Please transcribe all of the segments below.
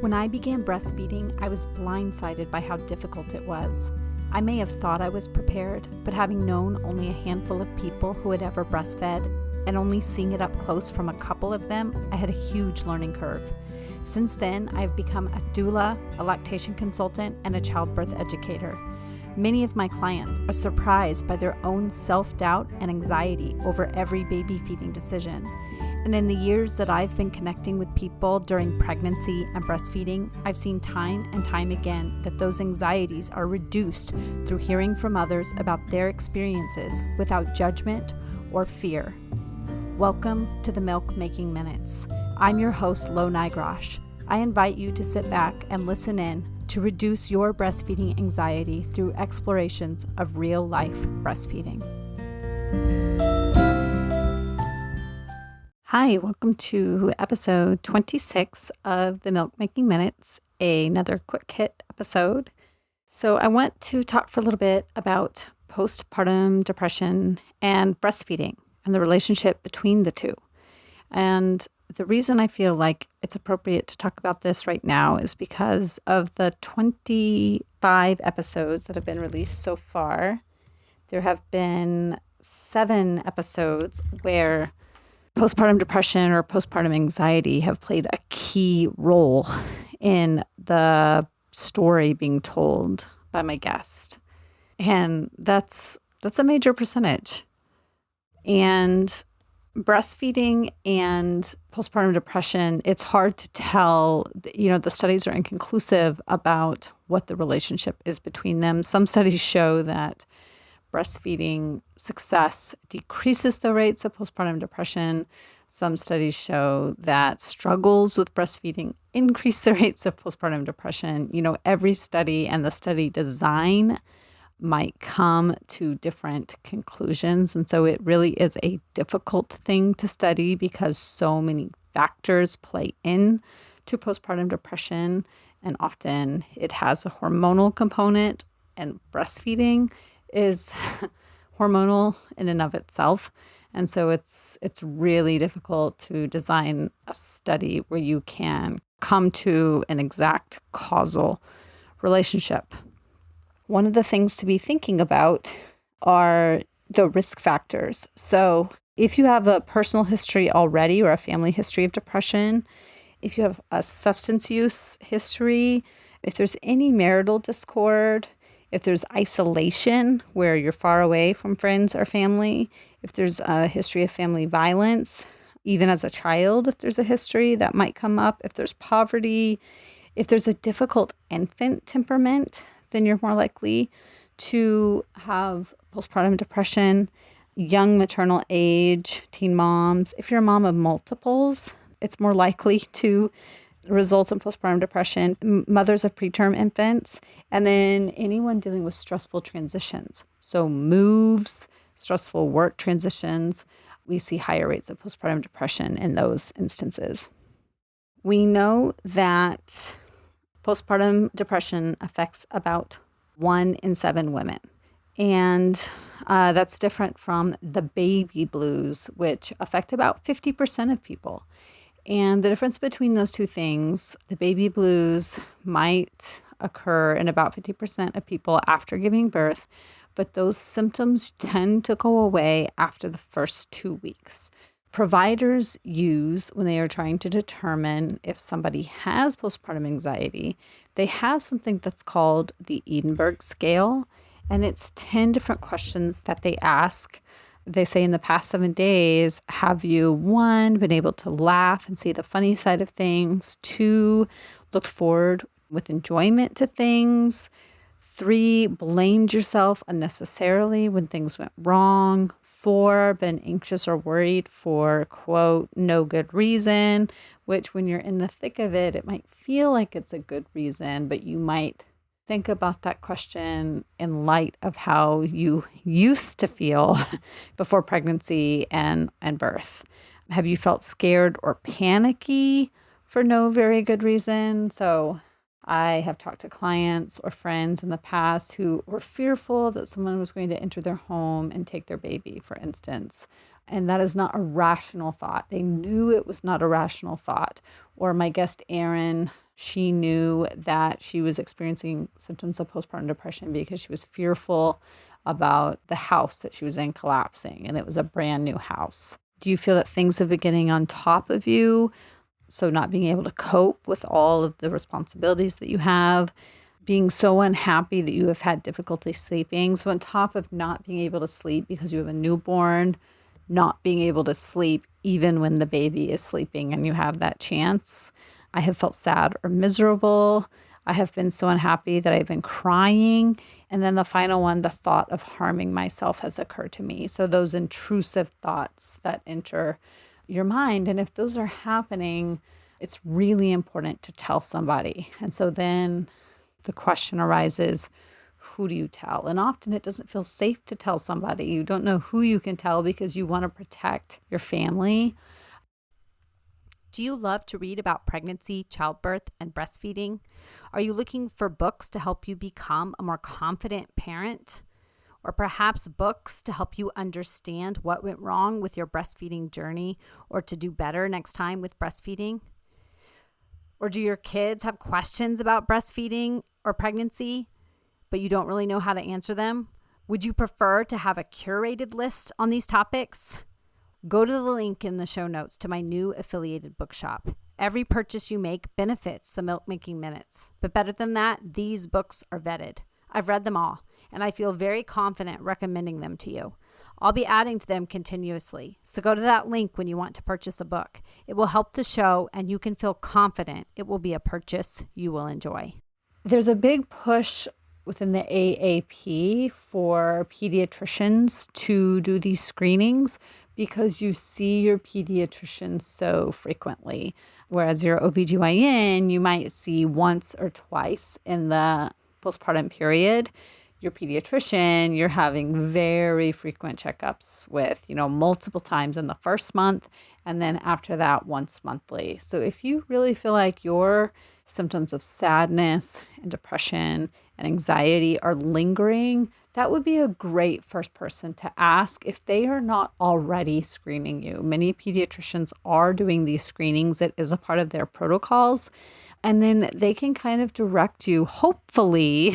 When I began breastfeeding, I was blindsided by how difficult it was. I may have thought I was prepared, but having known only a handful of people who had ever breastfed and only seeing it up close from a couple of them, I had a huge learning curve. Since then, I've become a doula, a lactation consultant, and a childbirth educator. Many of my clients are surprised by their own self-doubt and anxiety over every baby feeding decision. And in the years that I've been connecting with people during pregnancy and breastfeeding, I've seen time and time again that those anxieties are reduced through hearing from others about their experiences without judgment or fear. Welcome to the Milk Making Minutes. I'm your host, Lo Nigrosh. I invite you to sit back and listen in to reduce your breastfeeding anxiety through explorations of real-life breastfeeding. Hi, welcome to episode 26 of the Milk Making Minutes, another quick hit episode. So I want to talk for a little bit about postpartum depression and breastfeeding and the relationship between the two. And the reason I feel like it's appropriate to talk about this right now is because of the 25 episodes that have been released so far. There have been 7 episodes where postpartum depression or postpartum anxiety have played a key role in the story being told by my guest. And that's a major percentage. And breastfeeding and postpartum depression, it's hard to tell, the studies are inconclusive about what the relationship is between them. Some studies show that breastfeeding success decreases the rates of postpartum depression. Some studies show that struggles with breastfeeding increase the rates of postpartum depression. Every study and the study design might come to different conclusions. And so it really is a difficult thing to study because so many factors play in to postpartum depression. And often it has a hormonal component, and breastfeeding is hormonal in and of itself. And so it's really difficult to design a study where you can come to an exact causal relationship. One of the things to be thinking about are the risk factors. So if you have a personal history already or a family history of depression, if you have a substance use history, if there's any marital discord, if there's isolation where you're far away from friends or family, if there's a history of family violence, even as a child, if there's a history that might come up, if there's poverty, if there's a difficult infant temperament, then you're more likely to have postpartum depression. Young maternal age, teen moms, if you're a mom of multiples, it's more likely to result in postpartum depression. Mothers of preterm infants, and then anyone dealing with stressful transitions. So moves, stressful work transitions, we see higher rates of postpartum depression in those instances. We know that postpartum depression affects about 1 in 7 women. And that's different from the baby blues, which affect about 50% of people. And the difference between those two things, the baby blues might occur in about 50% of people after giving birth, but those symptoms tend to go away after the first 2 weeks. Providers use, when they are trying to determine if somebody has postpartum anxiety, they have something that's called the Edinburgh scale, and it's 10 different questions that they ask. They say in the past 7 days, have you, 1, been able to laugh and see the funny side of things? 2, looked forward with enjoyment to things? 3, blamed yourself unnecessarily when things went wrong? 4, been anxious or worried for, quote, no good reason, which when you're in the thick of it, it might feel like it's a good reason, but you might think about that question in light of how you used to feel before pregnancy and birth. Have you felt scared or panicky for no very good reason? So I have talked to clients or friends in the past who were fearful that someone was going to enter their home and take their baby, for instance. And that is not a rational thought. They knew it was not a rational thought. Or my guest, Erin, She knew that she was experiencing symptoms of postpartum depression because she was fearful about the house that she was in collapsing, and it was a brand new house. Do you feel that things have been getting on top of you? So not being able to cope with all of the responsibilities that you have, being so unhappy that you have had difficulty sleeping. So on top of not being able to sleep because you have a newborn, not being able to sleep even when the baby is sleeping and you have that chance. I have felt sad or miserable. I have been so unhappy that I've been crying. And then the final one, the thought of harming myself has occurred to me. So those intrusive thoughts that enter your mind. And if those are happening, it's really important to tell somebody. And so then the question arises, who do you tell? And often it doesn't feel safe to tell somebody. You don't know who you can tell because you want to protect your family. Do you love to read about pregnancy, childbirth, and breastfeeding? Are you looking for books to help you become a more confident parent? Or perhaps books to help you understand what went wrong with your breastfeeding journey or to do better next time with breastfeeding? Or do your kids have questions about breastfeeding or pregnancy, but you don't really know how to answer them? Would you prefer to have a curated list on these topics? Go to the link in the show notes to my new affiliated bookshop. Every purchase you make benefits the Milk Making Minutes. But better than that, these books are vetted. I've read them all, and I feel very confident recommending them to you. I'll be adding to them continuously, so go to that link when you want to purchase a book. It will help the show, and you can feel confident it will be a purchase you will enjoy. There's a big push within the AAP for pediatricians to do these screenings because you see your pediatrician so frequently. Whereas your OBGYN, you might see once or twice in the postpartum period. Your pediatrician, you're having very frequent checkups with, multiple times in the first month, and then after that, once monthly. So if you really feel like your symptoms of sadness and depression and anxiety are lingering, that would be a great first person to ask if they are not already screening you. Many pediatricians are doing these screenings. It is a part of their protocols. And then they can kind of direct you, hopefully.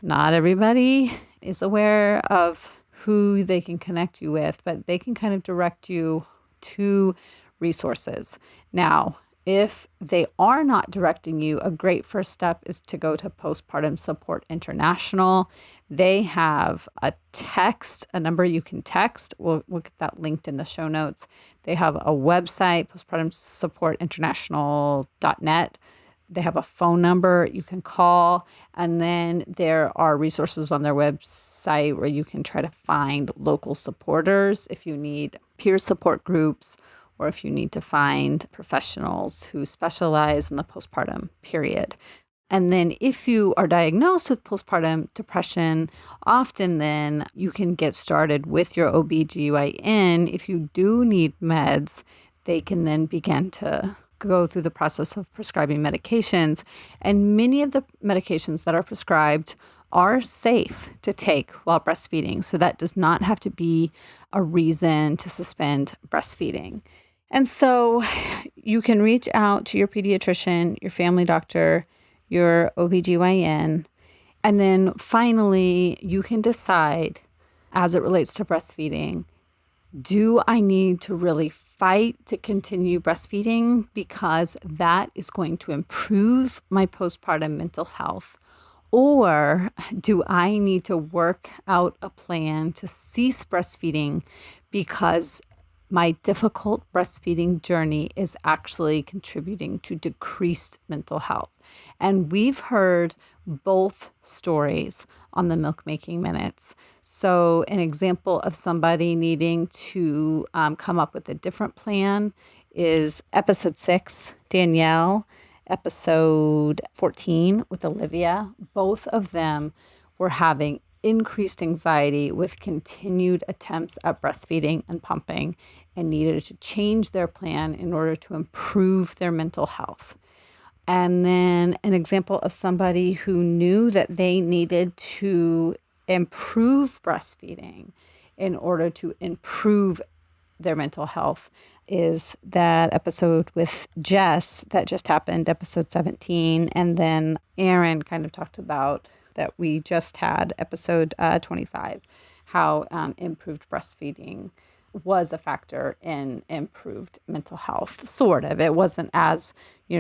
Not everybody is aware of who they can connect you with, but they can kind of direct you to resources. Now, if they are not directing you, a great first step is to go to Postpartum Support International. They have a number you can text. We'll get that linked in the show notes. They have a website, postpartumsupportinternational.net. They have a phone number you can call, and then there are resources on their website where you can try to find local supporters if you need peer support groups or if you need to find professionals who specialize in the postpartum period. And then if you are diagnosed with postpartum depression, often then you can get started with your OBGYN. If you do need meds, they can then begin to go through the process of prescribing medications. And many of the medications that are prescribed are safe to take while breastfeeding. So that does not have to be a reason to suspend breastfeeding. And so you can reach out to your pediatrician, your family doctor, your OBGYN, and then finally you can decide as it relates to breastfeeding, do I need to really fight to continue breastfeeding because that is going to improve my postpartum mental health? Or do I need to work out a plan to cease breastfeeding because my difficult breastfeeding journey is actually contributing to decreased mental health? And we've heard both stories on the Milk Making Minutes. So an example of somebody needing to come up with a different plan is episode 6, Danielle, episode 14 with Olivia. Both of them were having increased anxiety with continued attempts at breastfeeding and pumping and needed to change their plan in order to improve their mental health. And then an example of somebody who knew that they needed to improve breastfeeding in order to improve their mental health. is that episode with Jess that just happened, episode 17. And then Aaron kind of talked about that we just had, episode 25, how improved breastfeeding was a factor in improved mental health, sort of. It wasn't as,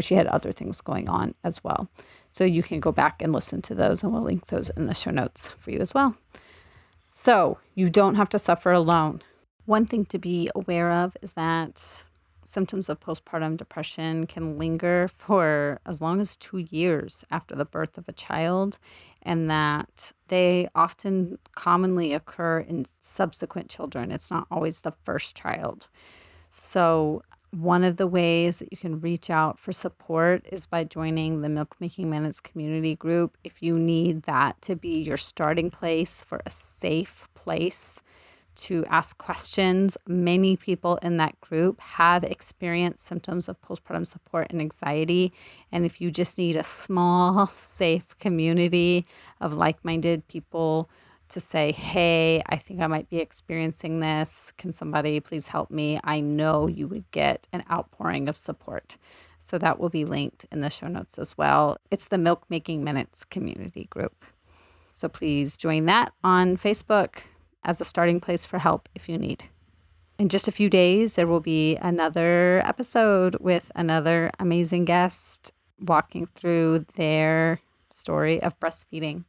she had other things going on as well. So you can go back and listen to those, and we'll link those in the show notes for you as well. So you don't have to suffer alone. One thing to be aware of is that symptoms of postpartum depression can linger for as long as 2 years after the birth of a child, and that they often commonly occur in subsequent children. It's not always the first child. So one of the ways that you can reach out for support is by joining the Milk Making Minutes community group. If you need that to be your starting place for a safe place to ask questions, many people in that group have experienced symptoms of postpartum support and anxiety. And if you just need a small, safe community of like-minded people to say, hey, I think I might be experiencing this. Can somebody please help me? I know you would get an outpouring of support. So that will be linked in the show notes as well. It's the Milk Making Minutes community group. So please join that on Facebook as a starting place for help if you need. In just a few days, there will be another episode with another amazing guest walking through their story of breastfeeding.